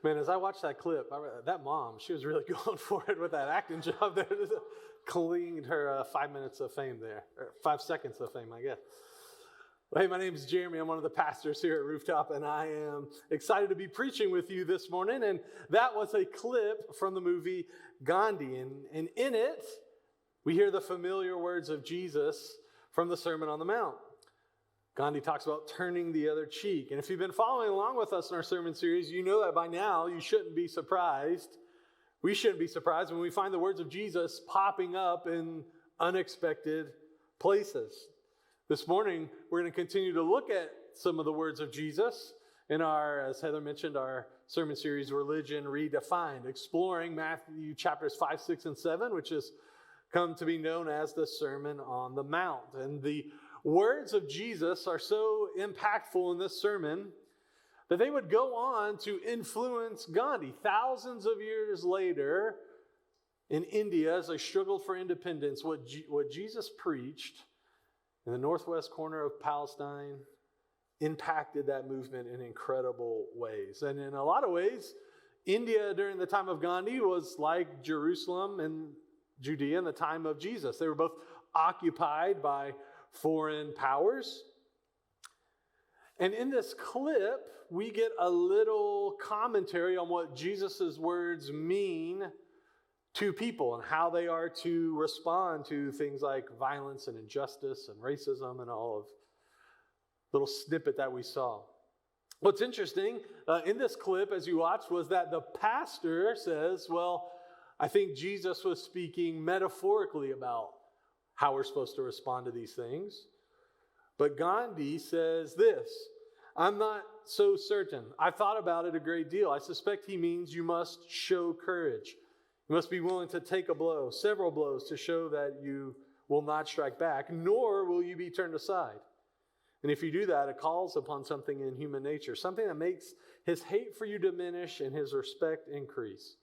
Man, as I watched that clip, that mom, she was really going for it with that acting job there. Cleaned her 5 minutes of fame there, or 5 seconds of fame, I guess. Well, hey, my name is Jeremy. I'm one of the pastors here at Rooftop, and I am excited to be preaching with you this morning. And that was a clip from the movie Gandhi. And in it, we hear the familiar words of Jesus from the Sermon on the Mount. Gandhi talks about turning the other cheek. And if you've been following along with us in our sermon series, you know that by now you shouldn't be surprised. We shouldn't be surprised when we find the words of Jesus popping up in unexpected places. This morning, we're going to continue to look at some of the words of Jesus in our, as Heather mentioned, our sermon series, Religion Redefined, exploring Matthew chapters 5, 6, and 7, which has come to be known as the Sermon on the Mount. And the words of Jesus are so impactful in this sermon that they would go on to influence Gandhi thousands of years later in India as they struggled for independence. What Jesus preached in the northwest corner of Palestine impacted that movement in incredible ways. And in a lot of ways, India during the time of Gandhi was like Jerusalem and Judea in the time of Jesus. They were both occupied by foreign powers. And in this clip, we get a little commentary on what Jesus' words mean to people and how they are to respond to things like violence and injustice and racism and all of the little snippet that we saw. What's interesting in this clip as you watch was that the pastor says, well, I think Jesus was speaking metaphorically about how we're supposed to respond to these things. But Gandhi says this, I'm not so certain. I've thought about it a great deal. I suspect he means you must show courage. You must be willing to take a blow, several blows, to show that you will not strike back, nor will you be turned aside. And if you do that, it calls upon something in human nature, something that makes his hate for you diminish and his respect increase.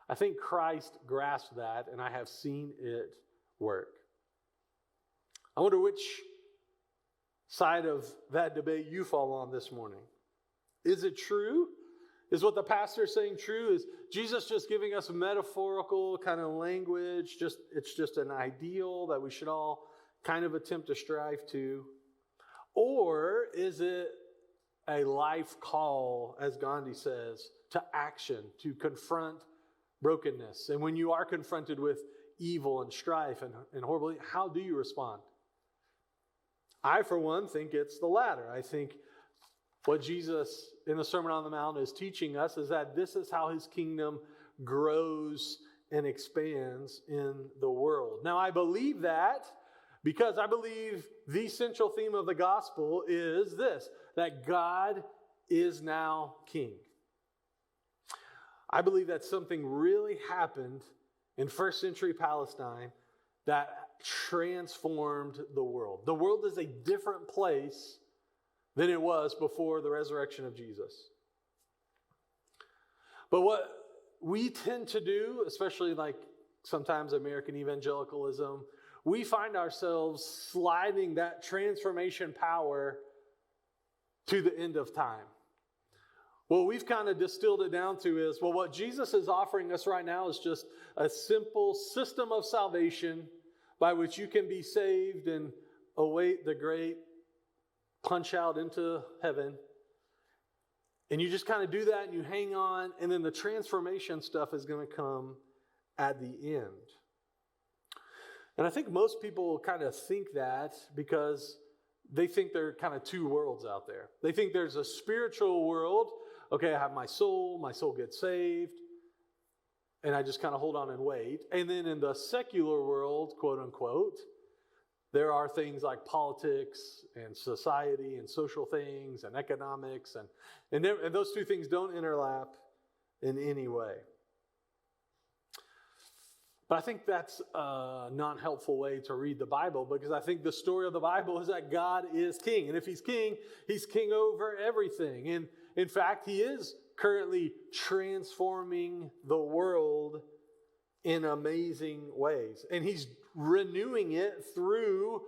I think Christ grasped that, and I have seen it work. I wonder which side of that debate you fall on this morning. Is it true? Is what the pastor is saying true? Is Jesus just giving us metaphorical kind of language? It's just an ideal that we should all kind of attempt to strive to? Or is it a life call, as Gandhi says, to action, to confront brokenness? And when you are confronted with evil and strife and horrible, how do you respond? I, for one, think it's the latter. I think what Jesus in the Sermon on the Mount is teaching us is that this is how his kingdom grows and expands in the world. Now, I believe that because I believe the central theme of the gospel is this, that God is now king. I believe that something really happened in first century Palestine that transformed the world. The world is a different place than it was before the resurrection of Jesus. But what we tend to do, especially like sometimes American evangelicalism, we find ourselves sliding that transformation power to the end of time. What we've kind of distilled it down to is, well, what Jesus is offering us right now is just a simple system of salvation by which you can be saved and await the great punch out into heaven. And you just kind of do that and you hang on, and then the transformation stuff is going to come at the end. And I think most people kind of think that because they think there are kind of two worlds out there. They think there's a spiritual world. Okay, I have my soul gets saved, and I just kind of hold on and wait. And then in the secular world, quote unquote, there are things like politics and society and social things and economics, and those two things don't interlap in any way. But I think that's a non-helpful way to read the Bible, because I think the story of the Bible is that God is king. And if he's king over everything. And in fact, he is currently transforming the world in amazing ways. And he's renewing it through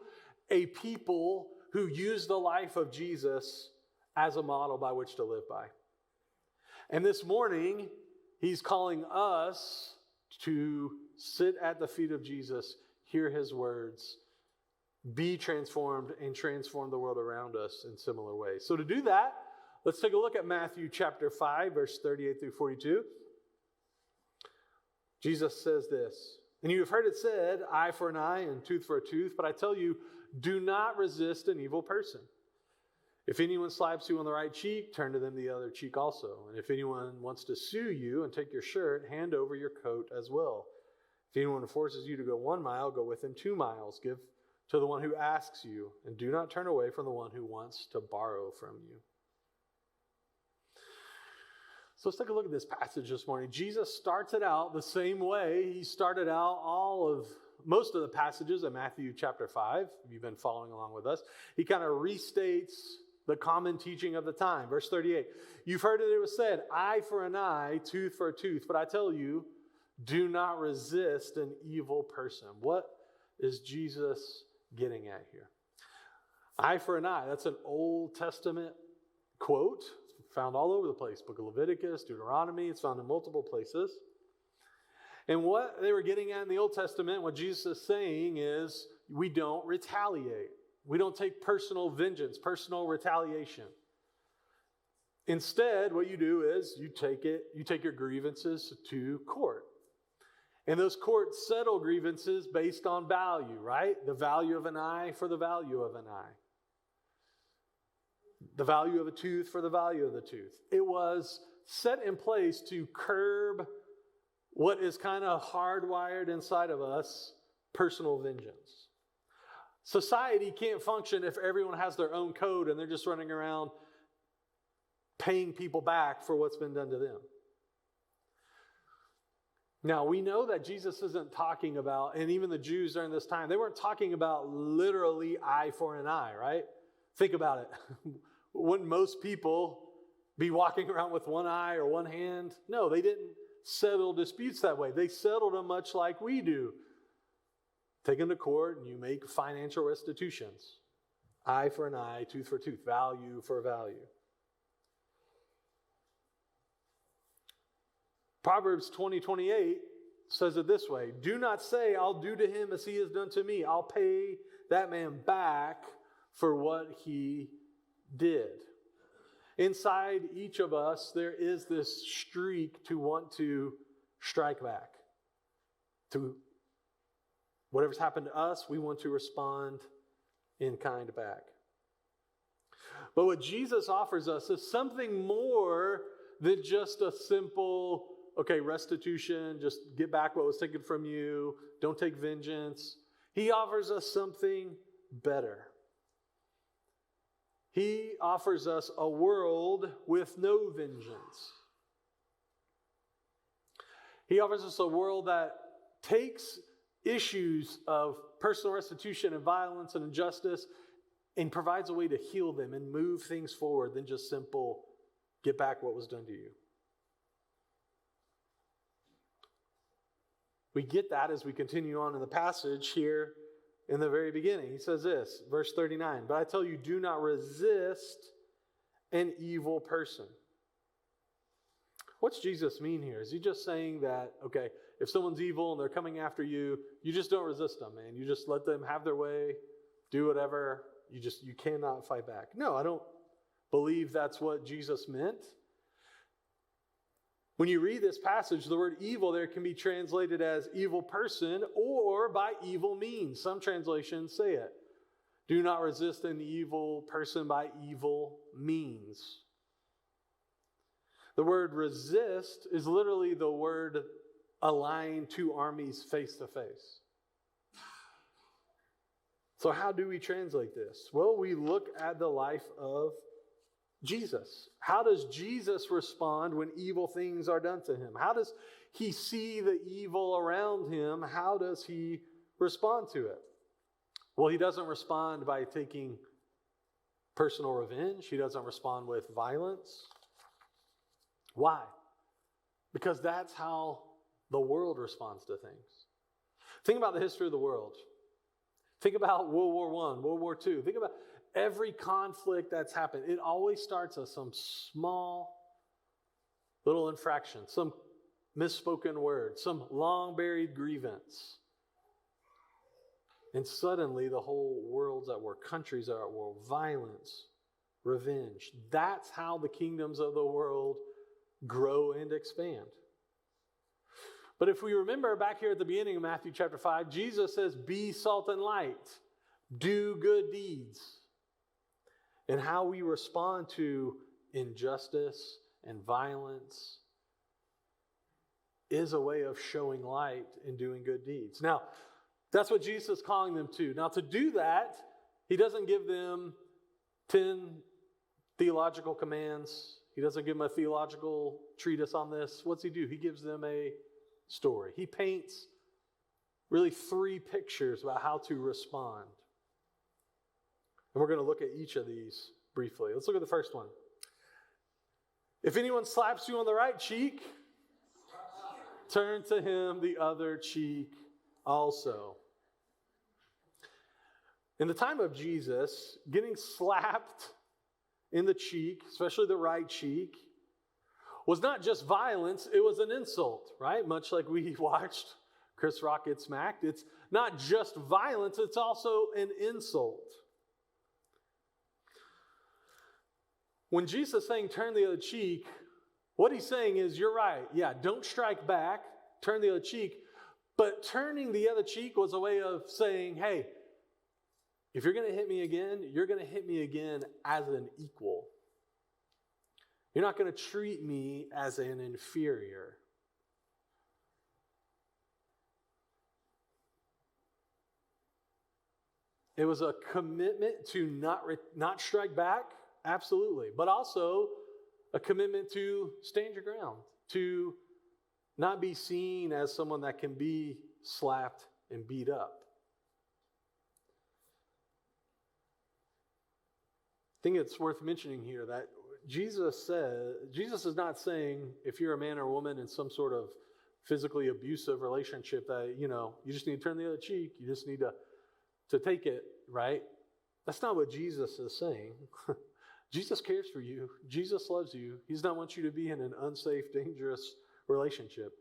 a people who use the life of Jesus as a model by which to live by. And this morning, he's calling us to sit at the feet of Jesus, hear his words, be transformed, and transform the world around us in similar ways. So to do that, let's take a look at Matthew chapter 5, verse 38 through 42. Jesus says this, "And you have heard it said, eye for an eye and tooth for a tooth, but I tell you, do not resist an evil person. If anyone slaps you on the right cheek, turn to them the other cheek also. And if anyone wants to sue you and take your shirt, hand over your coat as well. If anyone forces you to go 1 mile, go with him 2 miles. Give to the one who asks you, and do not turn away from the one who wants to borrow from you." So let's take a look at this passage this morning. Jesus starts it out the same way he started out most of the passages in Matthew chapter 5. If you've been following along with us, he kind of restates the common teaching of the time. Verse 38, "You've heard it was said, eye for an eye, tooth for a tooth. But I tell you, do not resist an evil person." What is Jesus getting at here? Eye for an eye. That's an Old Testament quote. It's found all over the place. Book of Leviticus, Deuteronomy. It's found in multiple places. And what they were getting at in the Old Testament, what Jesus is saying is, we don't retaliate. We don't take personal vengeance, personal retaliation. Instead, what you do is you take your grievances to court. And those courts settle grievances based on value, right? The value of an eye for the value of an eye. The value of a tooth for the value of the tooth. It was set in place to curb what is kind of hardwired inside of us, personal vengeance. Society can't function if everyone has their own code and they're just running around paying people back for what's been done to them. Now, we know that Jesus isn't talking about, and even the Jews during this time, they weren't talking about literally eye for an eye, right? Think about it. Wouldn't most people be walking around with one eye or one hand? No, they didn't settle disputes that way. They settled them much like we do. Take them to court and you make financial restitutions. Eye for an eye, tooth for tooth, value for value. Proverbs 20:28 says it this way, "Do not say, I'll do to him as he has done to me. I'll pay that man back for what he did." Inside each of us, there is this streak to want to strike back. To whatever's happened to us, we want to respond in kind back. But what Jesus offers us is something more than just a simple, restitution, just get back what was taken from you, don't take vengeance. He offers us something better. He offers us a world with no vengeance. He offers us a world that takes issues of personal restitution and violence and injustice and provides a way to heal them and move things forward than just simple, get back what was done to you. We get that as we continue on in the passage here in the very beginning. He says this, verse 39, "But I tell you, do not resist an evil person." What's Jesus mean here? Is he just saying that, if someone's evil and they're coming after you, you just don't resist them, man. You just let them have their way, do whatever. You cannot fight back. No, I don't believe that's what Jesus meant. When you read this passage, the word evil there can be translated as evil person or by evil means. Some translations say it. Do not resist an evil person by evil means. The word resist is literally the word align two armies face to face. So how do we translate this? Well, we look at the life of Jesus. How does Jesus respond when evil things are done to him? How does he see the evil around him? How does he respond to it? Well, he doesn't respond by taking personal revenge. He doesn't respond with violence. Why? Because that's how the world responds to things. Think about the history of the world. Think about World War I, World War II. Think about every conflict that's happened. It always starts as some small little infraction, some misspoken word, some long-buried grievance. And suddenly the whole world's at war. Countries are at war. Violence, revenge. That's how the kingdoms of the world grow and expand. But if we remember back here at the beginning of Matthew chapter 5, Jesus says, be salt and light. Do good deeds. And how we respond to injustice and violence is a way of showing light and doing good deeds. Now, that's what Jesus is calling them to. Now, to do that, he doesn't give them 10 theological commands. He doesn't give them a theological treatise on this. What's he do? He gives them a story. He paints really 3 pictures about how to respond. And we're going to look at each of these briefly. Let's look at the first one. If anyone slaps you on the right cheek, turn to him the other cheek also. In the time of Jesus, getting slapped in the cheek, especially the right cheek, was not just violence, it was an insult, right? Much like we watched Chris Rock get smacked. It's not just violence, it's also an insult. When Jesus is saying turn the other cheek, what he's saying is, you're right. Yeah, don't strike back, turn the other cheek. But turning the other cheek was a way of saying, hey, if you're going to hit me again, you're going to hit me again as an equal. You're not going to treat me as an inferior. It was a commitment to not strike back, absolutely, but also a commitment to stand your ground, to not be seen as someone that can be slapped and beat up. I think it's worth mentioning here that Jesus is not saying if you're a man or woman in some sort of physically abusive relationship that, you just need to turn the other cheek, you just need to take it, right? That's not what Jesus is saying. Jesus cares for you. Jesus loves you. He does not want you to be in an unsafe, dangerous relationship.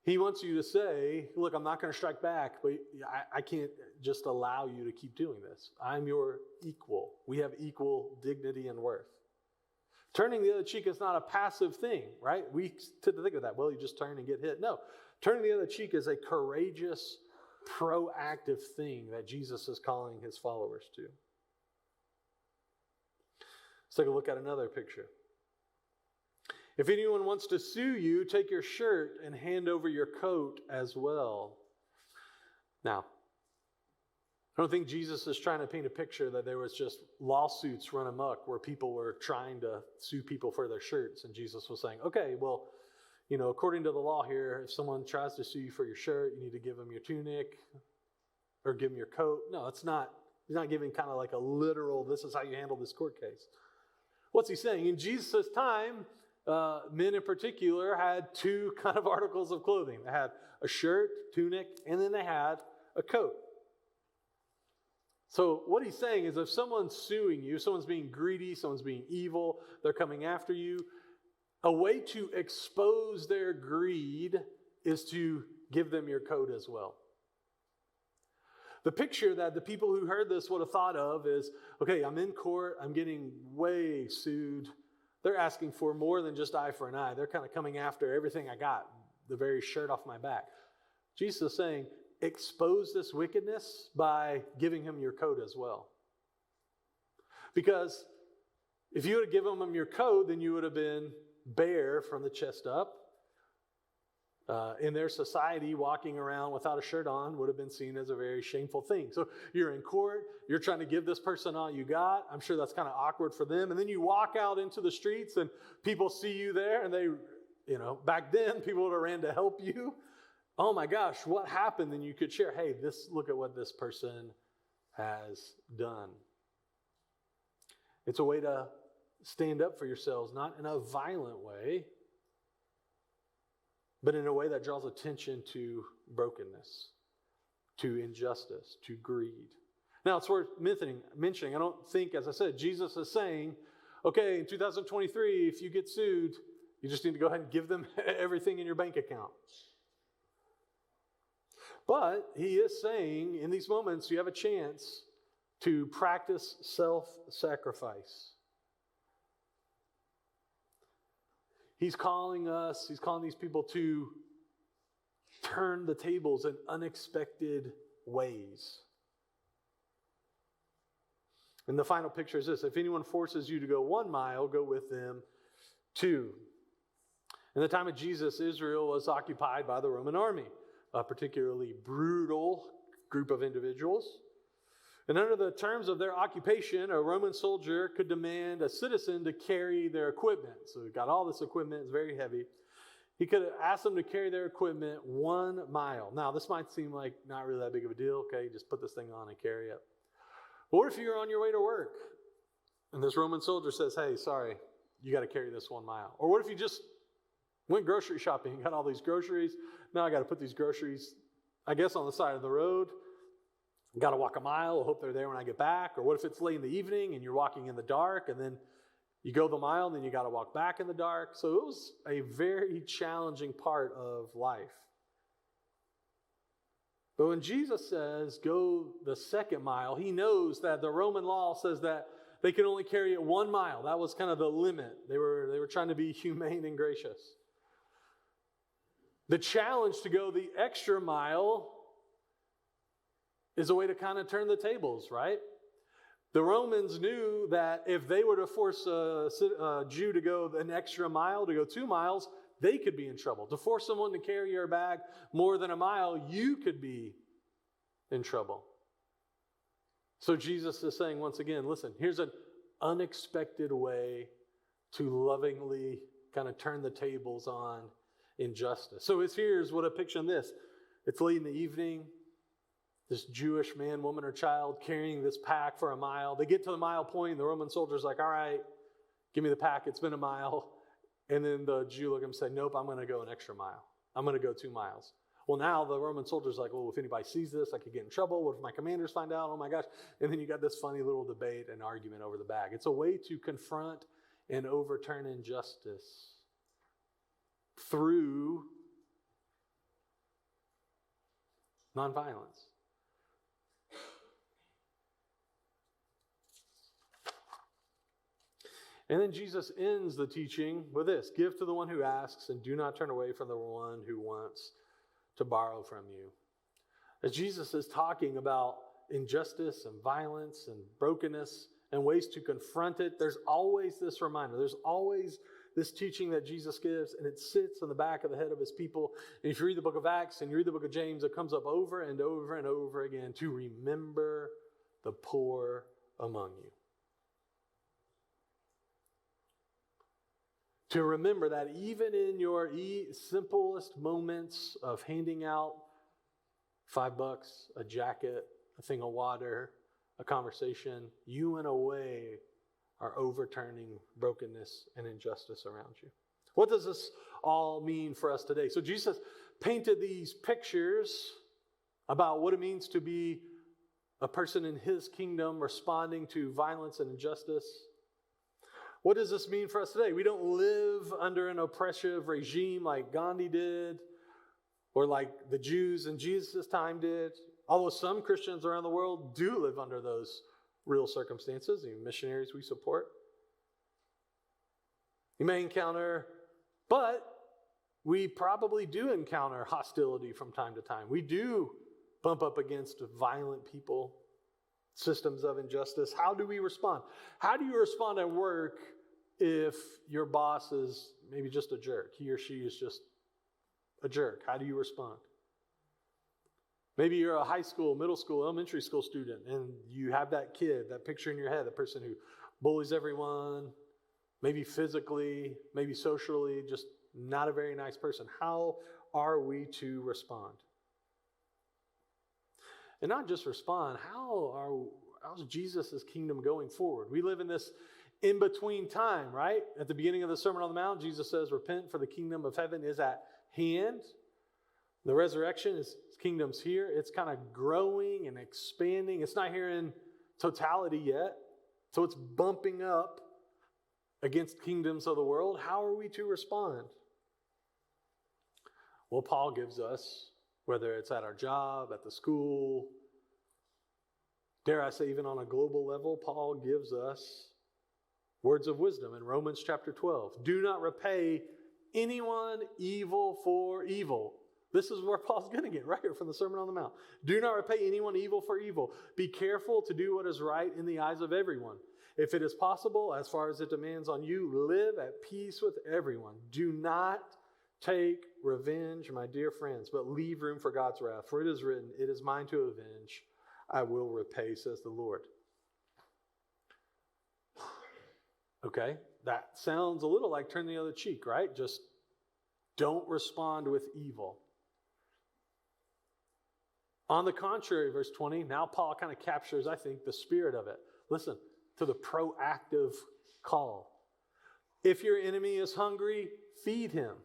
He wants you to say, look, I'm not going to strike back, but I can't just allow you to keep doing this. I'm your equal. We have equal dignity and worth. Turning the other cheek is not a passive thing, right? We tend to think of that. Well, you just turn and get hit. No, turning the other cheek is a courageous, proactive thing that Jesus is calling his followers to. Let's take a look at another picture. If anyone wants to sue you, take your shirt and hand over your coat as well. Now, I don't think Jesus is trying to paint a picture that there was just lawsuits run amok where people were trying to sue people for their shirts. And Jesus was saying, okay, well, according to the law here, if someone tries to sue you for your shirt, you need to give them your tunic or give them your coat. No, it's not. He's not giving kind of like a literal, this is how you handle this court case. What's he saying? In Jesus' time, men in particular had 2 kind of articles of clothing. They had a shirt, tunic, and then they had a coat. So what he's saying is if someone's suing you, someone's being greedy, someone's being evil, they're coming after you, a way to expose their greed is to give them your coat as well. The picture that the people who heard this would have thought of is, okay, I'm in court, I'm getting way sued. They're asking for more than just eye for an eye. They're kind of coming after everything I got, the very shirt off my back. Jesus is saying, expose this wickedness by giving him your coat as well. Because if you would have given him your coat, then you would have been bare from the chest up. In their society, walking around without a shirt on would have been seen as a very shameful thing. So you're in court, you're trying to give this person all you got. I'm sure that's kind of awkward for them. And then you walk out into the streets and people see you there and they, back then people would have ran to help you. Oh my gosh, what happened? Then you could share, hey, look at what this person has done. It's a way to stand up for yourselves, not in a violent way, but in a way that draws attention to brokenness, to injustice, to greed. Now, it's worth mentioning, I don't think, as I said, Jesus is saying, okay, in 2023, if you get sued, You just need to go ahead and give them everything in your bank account. But he is saying in these moments, you have a chance to practice self-sacrifice. He's calling these people to turn the tables in unexpected ways. And the final picture is this: if anyone forces you to go 1 mile, go with them 2. In the time of Jesus, Israel was occupied by the Roman army, a particularly brutal group of individuals. And under the terms of their occupation, a Roman soldier could demand a citizen to carry their equipment. So we've got all this equipment, it's very heavy. He could ask them to carry their equipment 1 mile. Now, this might seem like not really that big of a deal. Okay, just put this thing on and carry it. But what if you're on your way to work and this Roman soldier says, hey, sorry, you got to carry this 1 mile? Or what if you just went grocery shopping and got all these groceries? Now I got to put these groceries, I guess, on the side of the road. Got to walk a mile. I hope they're there when I get back. Or what if it's late in the evening and you're walking in the dark and then you go the mile and then you got to walk back in the dark? So it was a very challenging part of life. But when Jesus says go the 2nd mile, he knows that the Roman law says that they can only carry it 1 mile. That was kind of the limit. They were trying to be humane and gracious. The challenge to go the extra mile is a way to kind of turn the tables, right? The Romans knew that if they were to force a Jew to go an extra mile, to go 2 miles, they could be in trouble. To force someone to carry your bag more than a mile, you could be in trouble. So Jesus is saying once again, listen, here's an unexpected way to lovingly kind of turn the tables on injustice. So here's what a picture of this. It's late in the evening. This Jewish man, woman, or child carrying this pack for a mile. They get to the mile point, and the Roman soldier's like, all right, give me the pack. It's been a mile. And then the Jew look at him and say, nope, I'm going to go an extra mile. I'm going to go 2 miles. Well, now the Roman soldier's like, well, if anybody sees this, I could get in trouble. What if my commanders find out? Oh my gosh. And then you got this funny little debate and argument over the bag. It's a way to confront and overturn injustice through nonviolence. And then Jesus ends the teaching with this: give to the one who asks, and do not turn away from the one who wants to borrow from you. As Jesus is talking about injustice and violence and brokenness and ways to confront it, there's always this reminder. There's always this teaching that Jesus gives, and it sits on the back of the head of his people. And if you read the book of Acts and you read the book of James, it comes up over and over and over again: to remember the poor among you. To remember that even in your simplest moments of handing out $5, a jacket, a thing of water, a conversation, you in a way are overturning brokenness and injustice around you. What does this all mean for us today? So Jesus painted these pictures about what it means to be a person in his kingdom responding to violence and injustice. What does this mean for us today? We don't live under an oppressive regime like Gandhi did or like the Jews in Jesus' time did. Although some Christians around the world do live under those real circumstances, the missionaries we support. You may encounter, but we probably do encounter hostility from time to time. We do bump up against violent people, systems of injustice. How do we respond? How do you respond at work if your boss is maybe just a jerk? He or she is just a jerk. How do you respond? Maybe you're a high school, middle school, elementary school student, and you have that kid, that picture in your head, the person who bullies everyone, maybe physically, maybe socially, just not a very nice person. How are we to respond? And not just respond, how's Jesus' kingdom going forward? We live in this in-between time, right? At the beginning of the Sermon on the Mount, Jesus says, repent, for the kingdom of heaven is at hand. The resurrection, his kingdom's here. It's kind of growing and expanding. It's not here in totality yet. So it's bumping up against kingdoms of the world, how are we to respond? Well, Paul gives us, whether it's at our job, at the school, dare I say even on a global level, Paul gives us words of wisdom in Romans chapter 12. Do not repay anyone evil for evil. This is where Paul's getting it, right here from the Sermon on the Mount. Do not repay anyone evil for evil. Be careful to do what is right in the eyes of everyone. If it is possible, as far as it demands on you, live at peace with everyone. Do not take revenge, my dear friends, but leave room for God's wrath. For it is written, it is mine to avenge. I will repay, says the Lord. Okay, that sounds a little like turn the other cheek, right? Just don't respond with evil. On the contrary, verse 20, now Paul kind of captures, I think, the spirit of it. Listen to the proactive call. If your enemy is hungry, feed him.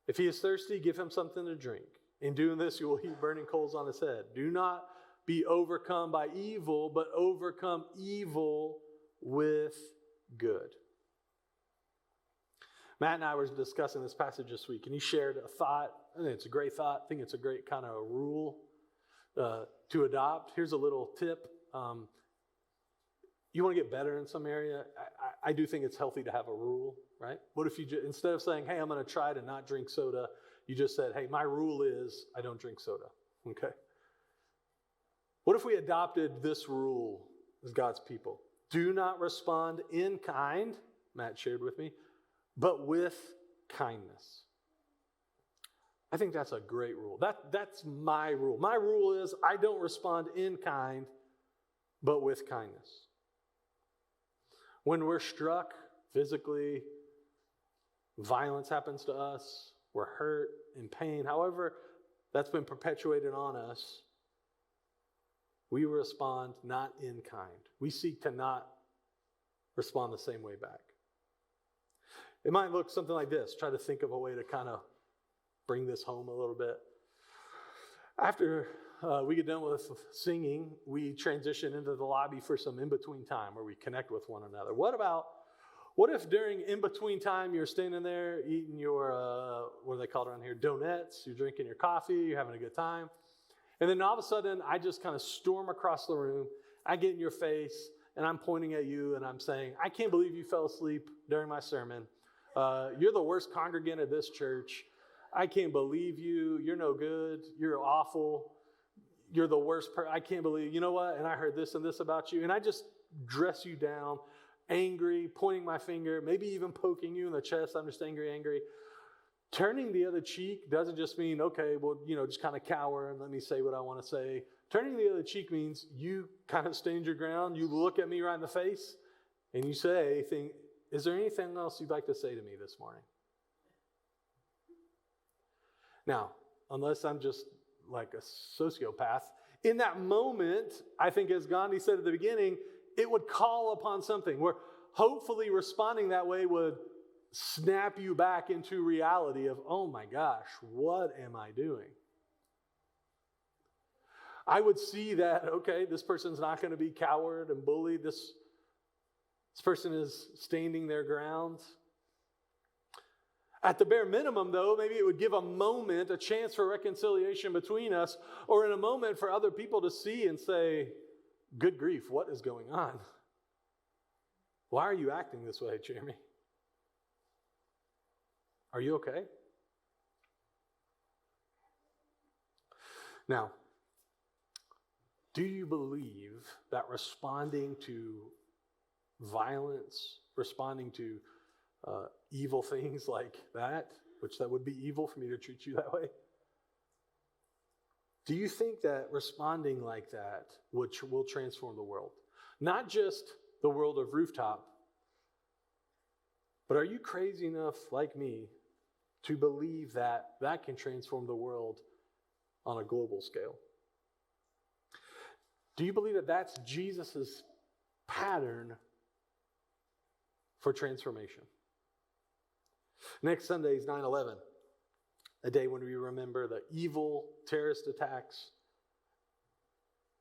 If he is thirsty, give him something to drink. In doing this, you will heap burning coals on his head. Do not be overcome by evil, but overcome evil with good. Matt and I were discussing this passage this week, and he shared a thought. I think it's a great thought. I think it's a great kind of rule to adopt. Here's a little tip. You want to get better in some area? I do think it's healthy to have a rule, right? What if you, instead of saying, hey, I'm going to try to not drink soda, you just said, hey, my rule is I don't drink soda, okay? What if we adopted this rule as God's people? Do not respond in kind, Matt shared with me, but with kindness. I think that's a great rule. That's my rule. My rule is I don't respond in kind, but with kindness. When we're struck physically, violence happens to us, we're hurt, in pain, however that's been perpetuated on us, we respond not in kind. We seek to not respond the same way back. It might look something like this. Try to think of a way to kind of bring this home a little bit. After we get done with singing, we transition into the lobby for some in-between time where we connect with one another. What if during in-between time you're standing there eating your, what do they call it around here, donuts, you're drinking your coffee, you're having a good time, and then all of a sudden I just kind of storm across the room, I get in your face, and I'm pointing at you and I'm saying, I can't believe you fell asleep during my sermon. You're the worst congregant of this church. I can't believe you. You're no good. You're awful. You're the worst person. I can't believe, you know what? And I heard this and this about you. And I just dress you down, angry, pointing my finger, maybe even poking you in the chest. I'm just angry. Turning the other cheek doesn't just mean, okay, well, just kind of cower and let me say what I want to say. Turning the other cheek means you kind of stand your ground. You look at me right in the face and you say, is there anything else you'd like to say to me this morning? Now, unless I'm just like a sociopath, in that moment, I think as Gandhi said at the beginning, it would call upon something where hopefully responding that way would snap you back into reality of, oh my gosh, what am I doing? I would see that, okay, this person's not going to be coward and bullied. This person is standing their ground. At the bare minimum, though, maybe it would give a chance for reconciliation between us, or in a moment for other people to see and say, good grief, what is going on? Why are you acting this way, Jeremy? Are you okay? Now, do you believe that responding to violence, responding to evil things like that, which that would be evil for me to treat you that way? Do you think that responding like that will transform the world? Not just the world of Rooftop, but are you crazy enough, like me, to believe that that can transform the world on a global scale? Do you believe that that's Jesus' pattern for transformation? Next Sunday is 9/11, a day when we remember the evil terrorist attacks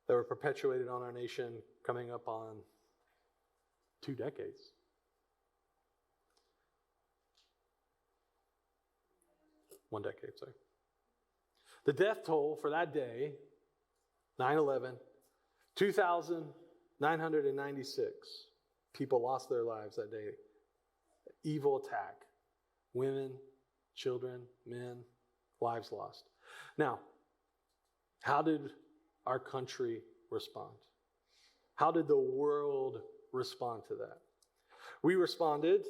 that were perpetuated on our nation coming up on 2 decades. 1 decade, sorry. The death toll for that day, 9/11, 2,996 people lost their lives that day. Evil attack. Women, children, men, lives lost. Now, how did our country respond? How did the world respond to that? We responded,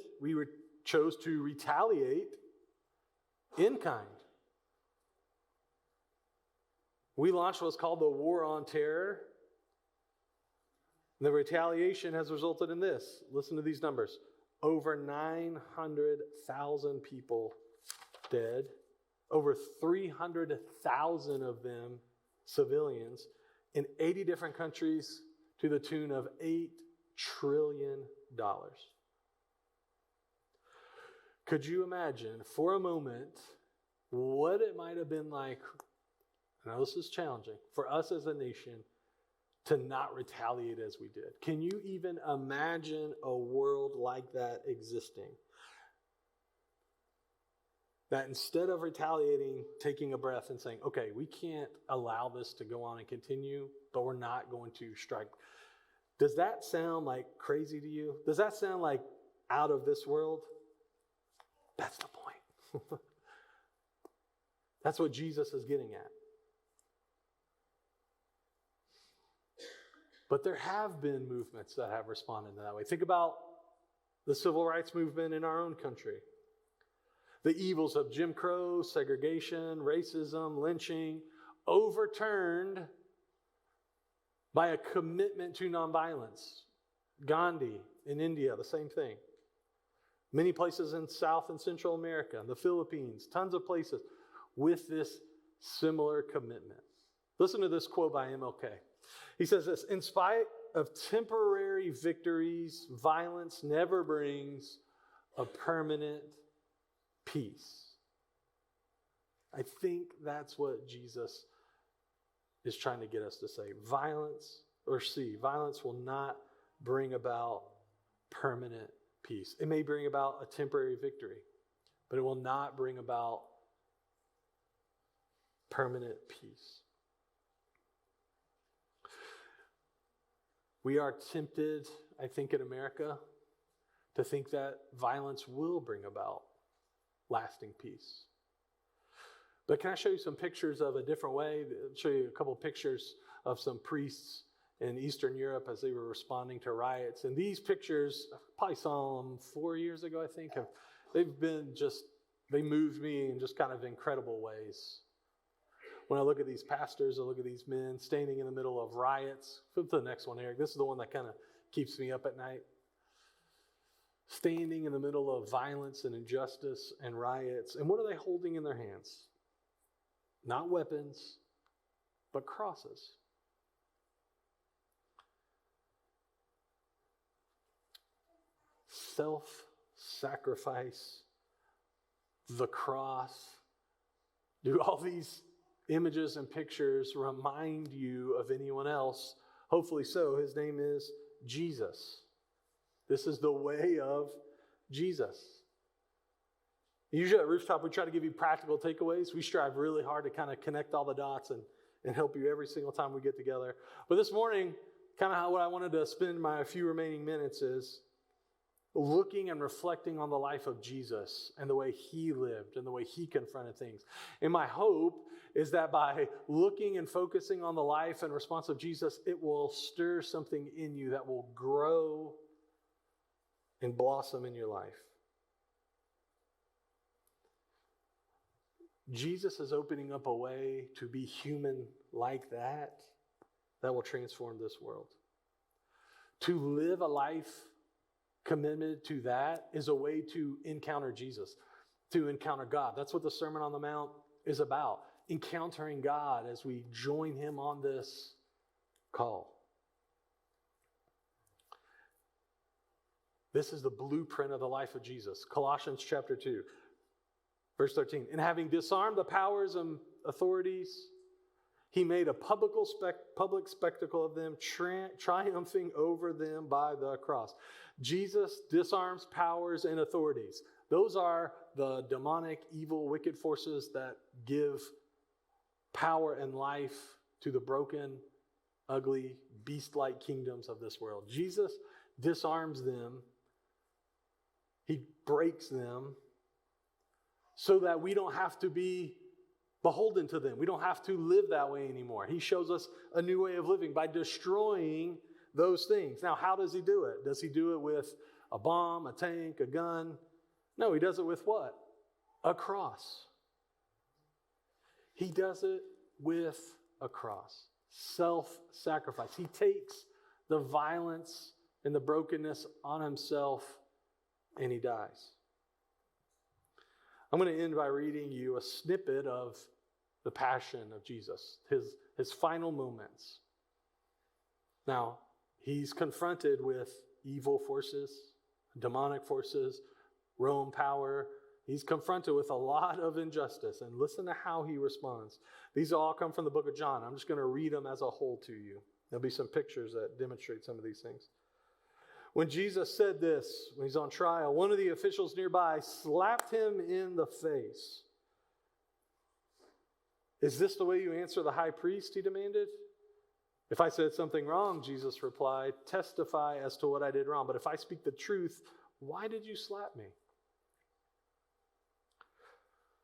chose to retaliate in kind. We launched what's called the War on Terror. And the retaliation has resulted in this. Listen to these numbers. Over 900,000 people dead. Over 300,000 of them civilians in 80 different countries to the tune of $8 trillion. Could you imagine for a moment what it might have been like, I know this is challenging, for us as a nation to not retaliate as we did? Can you even imagine a world like that existing? That instead of retaliating, taking a breath and saying, okay, we can't allow this to go on and continue, but we're not going to strike. Does that sound like crazy to you? Does that sound like out of this world? That's the point. That's what Jesus is getting at. But there have been movements that have responded in that way. Think about the civil rights movement in our own country. The evils of Jim Crow, segregation, racism, lynching, overturned by a commitment to nonviolence. Gandhi in India, the same thing. Many places in South and Central America, the Philippines, tons of places with this similar commitment. Listen to this quote by MLK. He says this: in spite of temporary victories, violence never brings a permanent peace. I think that's what Jesus is trying to get us to say. Violence will not bring about permanent peace. It may bring about a temporary victory, but it will not bring about permanent peace. We are tempted, I think, in America to think that violence will bring about lasting peace. But can I show you some pictures of a different way? I'll show you a couple pictures of some priests in Eastern Europe as they were responding to riots. And these pictures, I probably saw them 4 years ago, I think. They moved me in just kind of incredible ways. When I look at these pastors, I look at these men standing in the middle of riots. Flip to the next one, Eric. This is the one that kind of keeps me up at night. Standing in the middle of violence and injustice and riots. And what are they holding in their hands? Not weapons, but crosses. Self-sacrifice, the cross. Do all these images and pictures remind you of anyone else? Hopefully so. His name is Jesus. This is the way of Jesus. Usually at Rooftop, we try to give you practical takeaways. We strive really hard to kind of connect all the dots and help you every single time we get together. But this morning, kind of what I wanted to spend my few remaining minutes is looking and reflecting on the life of Jesus and the way he lived and the way he confronted things. And my hope is that by looking and focusing on the life and response of Jesus, it will stir something in you that will grow and blossom in your life. Jesus is opening up a way to be human like that will transform this world. To live a life committed to that is a way to encounter Jesus, to encounter God. That's what the Sermon on the Mount is about. Encountering God as we join him on this call. This is the blueprint of the life of Jesus. Colossians chapter 2, verse 13. And having disarmed the powers and authorities, he made a public spectacle of them, triumphing over them by the cross. Jesus disarms powers and authorities. Those are the demonic, evil, wicked forces that give power and life to the broken, ugly, beast-like kingdoms of this world. Jesus disarms them. He breaks them so that we don't have to be beholden to them. We don't have to live that way anymore. He shows us a new way of living by destroying those things. Now, how does he do it? Does he do it with a bomb, a tank, a gun? No, he does it with what? A cross. He does it with a cross. Self-sacrifice. He takes the violence and the brokenness on himself, and he dies. I'm going to end by reading you a snippet of the passion of Jesus, his final moments. Now, he's confronted with evil forces, demonic forces, Rome power. He's confronted with a lot of injustice, and listen to how he responds. These all come from the book of John. I'm just going to read them as a whole to you. There'll be some pictures that demonstrate some of these things. When Jesus said this, when he's on trial, one of the officials nearby slapped him in the face. Is this the way you answer the high priest? He demanded. If I said something wrong, Jesus replied, testify as to what I did wrong. But if I speak the truth, why did you slap me?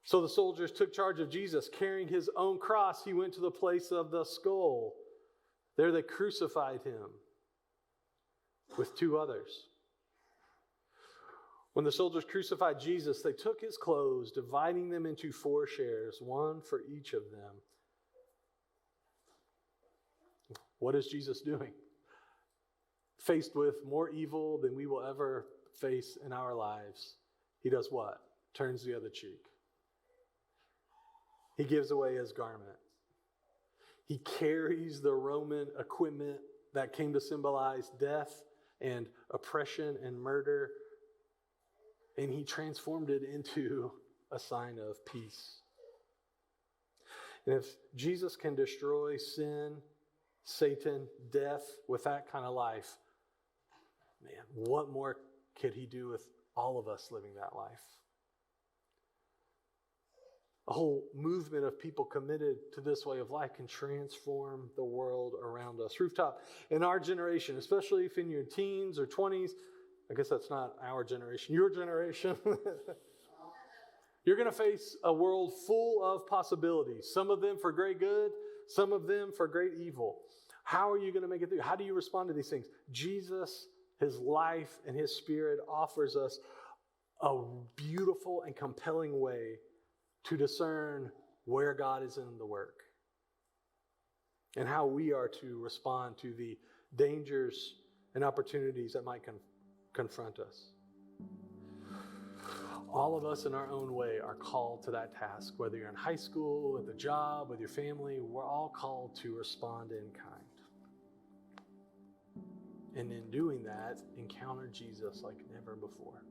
So the soldiers took charge of Jesus. Carrying his own cross, he went to the place of the skull. There they crucified him with two others. When the soldiers crucified Jesus, they took his clothes, dividing them into 4 shares, one for each of them. What is Jesus doing? Faced with more evil than we will ever face in our lives, he does what? Turns the other cheek. He gives away his garment. He carries the Roman equipment that came to symbolize death and oppression and murder, and he transformed it into a sign of peace. And if Jesus can destroy sin, Satan, death with that kind of life, man, what more could he do with all of us living that life? A whole movement of people committed to this way of life can transform the world around us. Rooftop, in our generation, especially if in your teens or 20s, I guess that's not our generation, your generation, you're going to face a world full of possibilities, some of them for great good, some of them for great evil. How are you going to make it through? How do you respond to these things? Jesus, his life and his spirit offers us a beautiful and compelling way to discern where God is in the work and how we are to respond to the dangers and opportunities that might confront us. All of us in our own way are called to that task, whether you're in high school, at the job, with your family, we're all called to respond in kind. And in doing that, encounter Jesus like never before.